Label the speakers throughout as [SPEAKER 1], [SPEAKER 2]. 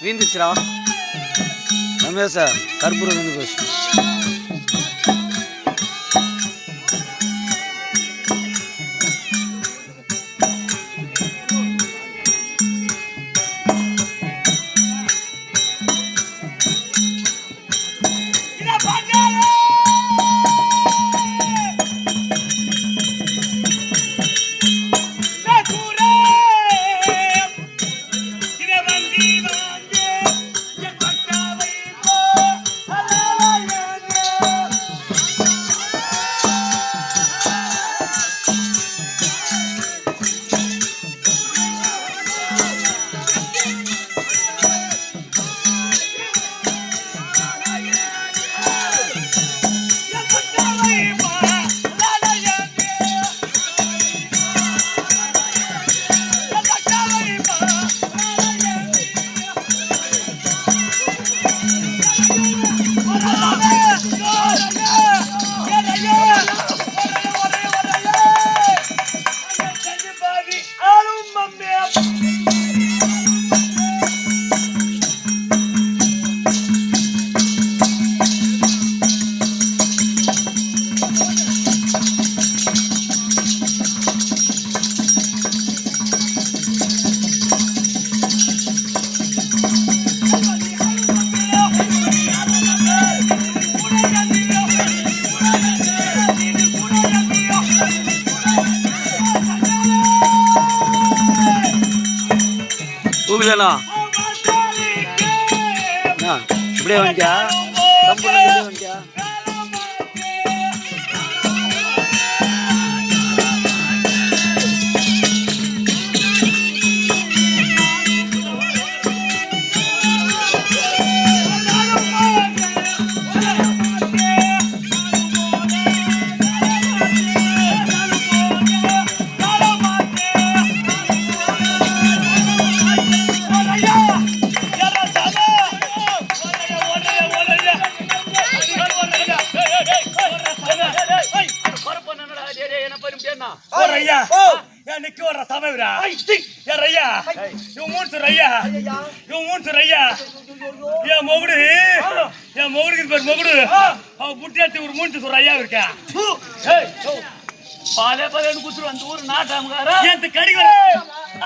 [SPEAKER 1] வீந்துச்சுரா ரமேஷா கற்பூரம் வீந்து போச்சு. கூகுளா இப்படியே வந்துட்டியா வந்துட்டியா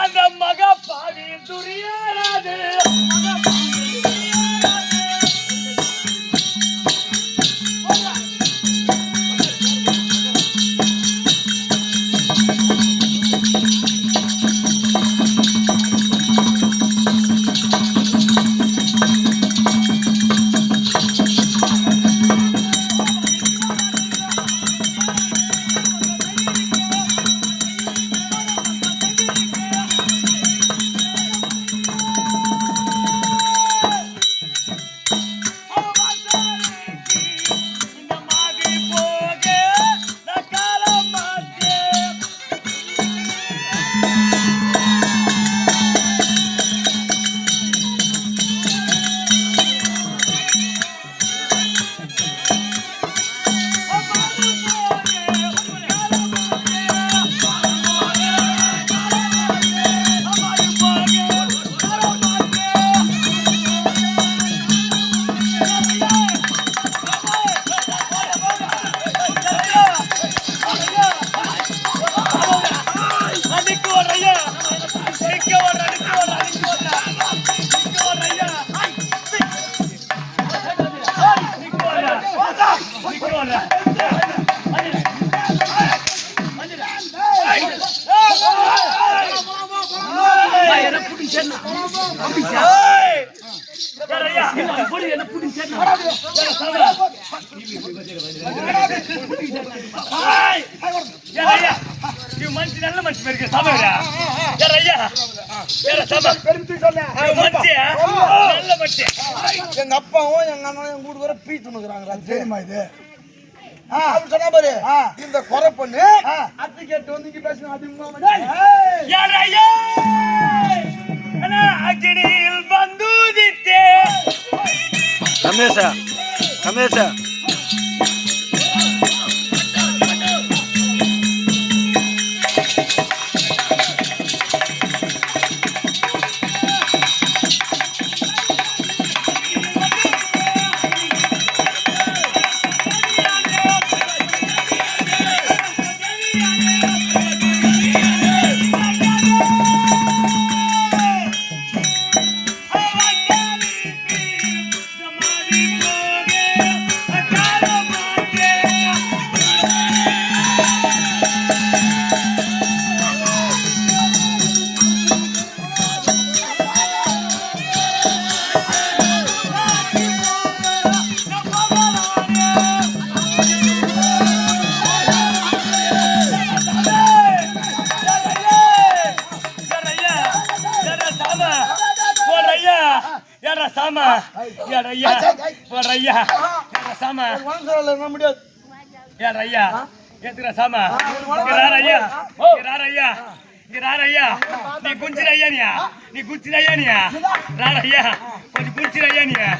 [SPEAKER 1] அந்த மகா பாவி துரியாராது எங்க அப்பாவும் எங்க அண்ணனும் எங்க வீட்டு வர பீ துணுக்குறாங்க. தெரியுமா இது?
[SPEAKER 2] அப்படின்னு சொன்னா பாரு இந்த குறை பொண்ணு அத்தி கேட்டு வந்து இங்க பேசணும்
[SPEAKER 1] அக்கினியில் வந்துதித்தே ரமேஷா ரமேஷா Sama, ya raya, raya, sama, ya raya, ya tidak sama, kira raya, kira raya, ni kunci raya ni ya, ni kunci raya ni ya, raya, kau ni kunci raya ni ya.